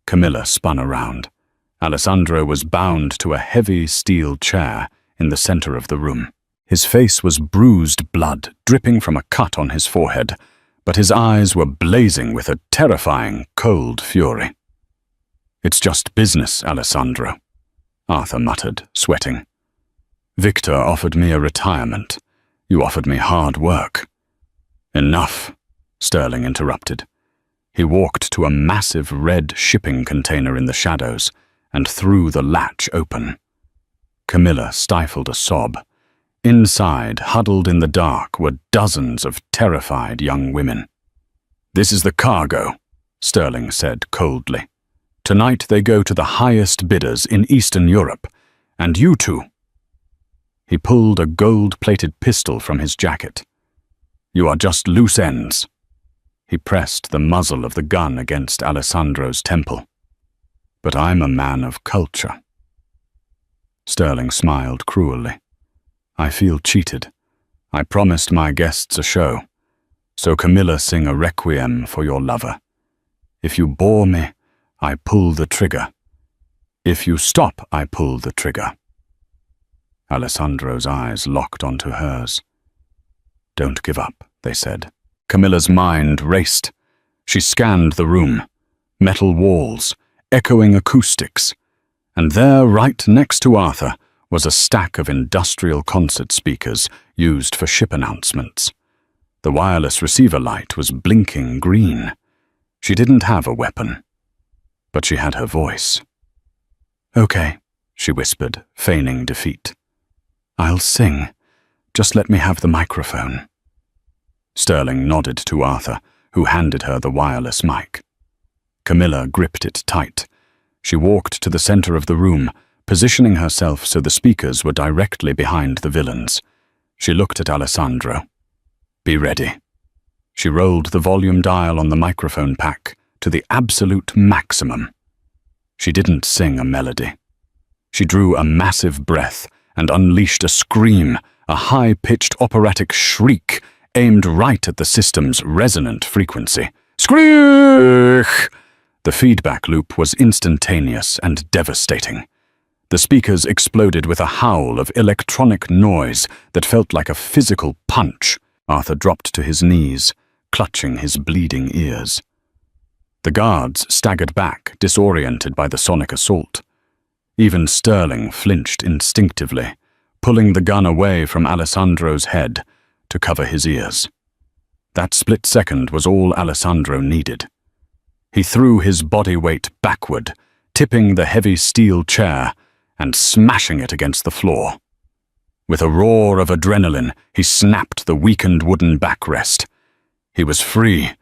Camilla spun around. Alessandro was bound to a heavy steel chair in the center of the room. His face was bruised blood, dripping from a cut on his forehead, but his eyes were blazing with a terrifying, cold fury. "It's just business, Alessandro," Arthur muttered, sweating. "Victor offered me a retirement. You offered me hard work." "Enough," Sterling interrupted. He walked to a massive red shipping container in the shadows and threw the latch open. Camilla stifled a sob. Inside, huddled in the dark, were dozens of terrified young women. "This is the cargo," Sterling said coldly. "Tonight they go to the highest bidders in Eastern Europe, and you two." He pulled a gold-plated pistol from his jacket. "You are just loose ends." He pressed the muzzle of the gun against Alessandro's temple. "But I'm a man of culture." Sterling smiled cruelly. "I feel cheated. I promised my guests a show. So Camilla, sing a requiem for your lover. If you bore me, I pull the trigger. If you stop, I pull the trigger." Alessandro's eyes locked onto hers. "Don't give up," they said. Camilla's mind raced. She scanned the room. Metal walls, echoing acoustics. And there, right next to Arthur, was a stack of industrial concert speakers used for ship announcements. The wireless receiver light was blinking green. She didn't have a weapon, but she had her voice. "Okay," she whispered, feigning defeat. "I'll sing. Just let me have the microphone." Sterling nodded to Arthur, who handed her the wireless mic. Camilla gripped it tight. She walked to the center of the room, positioning herself so the speakers were directly behind the villains. She looked at Alessandro. "Be ready." She rolled the volume dial on the microphone pack to the absolute maximum. She didn't sing a melody. She drew a massive breath and unleashed a scream, a high-pitched operatic shriek aimed right at the system's resonant frequency. "Screech!" The feedback loop was instantaneous and devastating. The speakers exploded with a howl of electronic noise that felt like a physical punch. Arthur dropped to his knees, clutching his bleeding ears. The guards staggered back, disoriented by the sonic assault. Even Sterling flinched instinctively, pulling the gun away from Alessandro's head to cover his ears. That split second was all Alessandro needed. He threw his body weight backward, tipping the heavy steel chair and smashing it against the floor. With a roar of adrenaline, he snapped the weakened wooden backrest. He was free.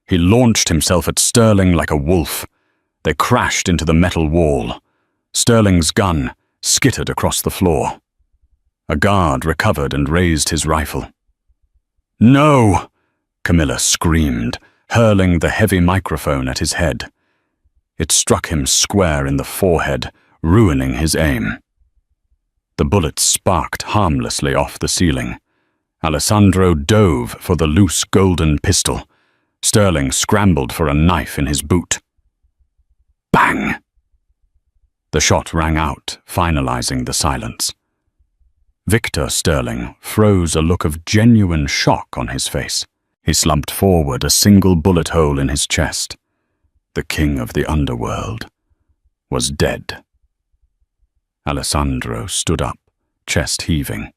He launched himself at Sterling like a wolf. They crashed into the metal wall. Sterling's gun skittered across the floor. A guard recovered and raised his rifle. "No!" Camilla screamed, hurling the heavy microphone at his head. It struck him square in the forehead, ruining his aim. The bullets sparked harmlessly off the ceiling. Alessandro dove for the loose golden pistol. Sterling scrambled for a knife in his boot. Bang! The shot rang out, finalizing the silence. Victor Sterling froze a look of genuine shock on his face. He slumped forward, a single bullet hole in his chest. The king of the underworld was dead. Alessandro stood up, chest heaving.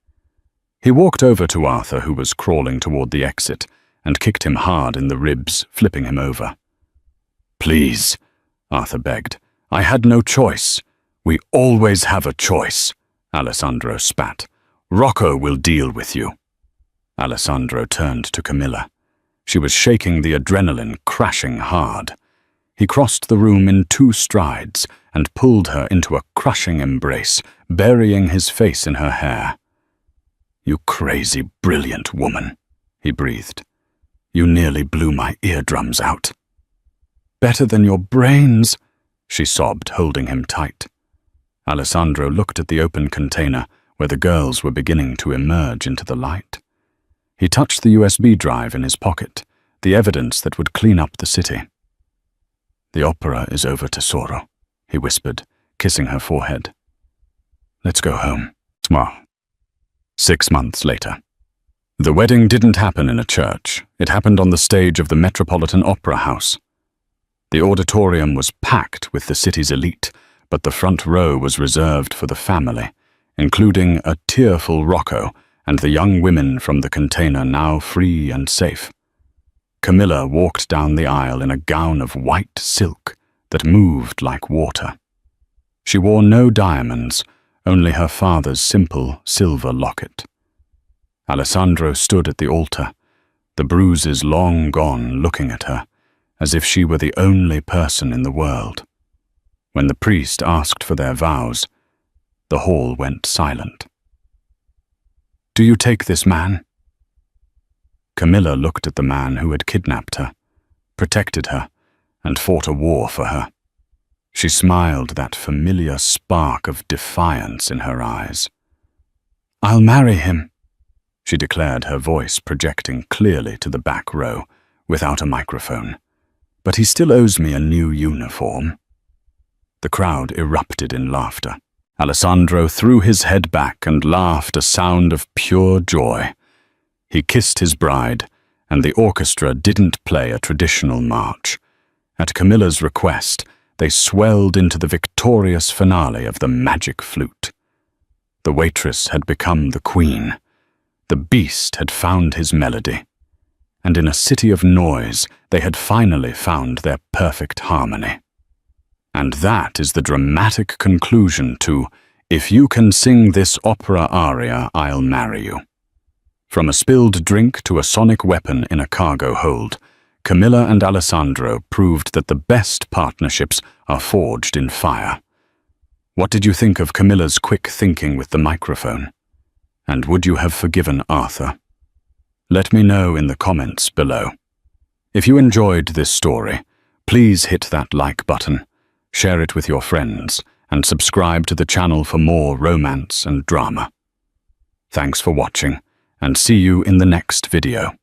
He walked over to Arthur, who was crawling toward the exit, and kicked him hard in the ribs, flipping him over. "Please," Arthur begged. "I had no choice." "We always have a choice," Alessandro spat. Rocco will deal with you." Alessandro turned to Camilla. She was shaking, the adrenaline crashing hard. He crossed the room in 2 strides and pulled her into a crushing embrace, burying his face in her hair. "You crazy, brilliant woman," he breathed. "You nearly blew my eardrums out." "Better than your brains," she sobbed, holding him tight. Alessandro looked at the open container where the girls were beginning to emerge into the light. He touched the USB drive in his pocket, the evidence that would clean up the city. "The opera is over, tesoro," he whispered, kissing her forehead. "Let's go home." Well, 6 months later. The wedding didn't happen in a church. It happened on the stage of the Metropolitan Opera House. The auditorium was packed with the city's elite, but the front row was reserved for the family, including a tearful Rocco and the young women from the container now free and safe. Camilla walked down the aisle in a gown of white silk that moved like water. She wore no diamonds, only her father's simple silver locket. Alessandro stood at the altar, the bruises long gone, looking at her, as if she were the only person in the world. When the priest asked for their vows, the hall went silent. "Do you take this man?" Camilla looked at the man who had kidnapped her, protected her, and fought a war for her. She smiled, that familiar spark of defiance in her eyes. "I'll marry him," she declared, her voice projecting clearly to the back row, without a microphone. "But he still owes me a new uniform." The crowd erupted in laughter. Alessandro threw his head back and laughed, a sound of pure joy. He kissed his bride, and the orchestra didn't play a traditional march. At Camilla's request, they swelled into the victorious finale of the magic flute. The waitress had become the queen. The beast had found his melody. And in a city of noise, they had finally found their perfect harmony. And that is the dramatic conclusion to "If you can sing this opera aria, I'll marry you." From a spilled drink to a sonic weapon in a cargo hold, Camilla and Alessandro proved that the best partnerships are forged in fire. What did you think of Camilla's quick thinking with the microphone? And would you have forgiven Arthur? Let me know in the comments below. If you enjoyed this story, please hit that like button, share it with your friends, and subscribe to the channel for more romance and drama. Thanks for watching, and see you in the next video.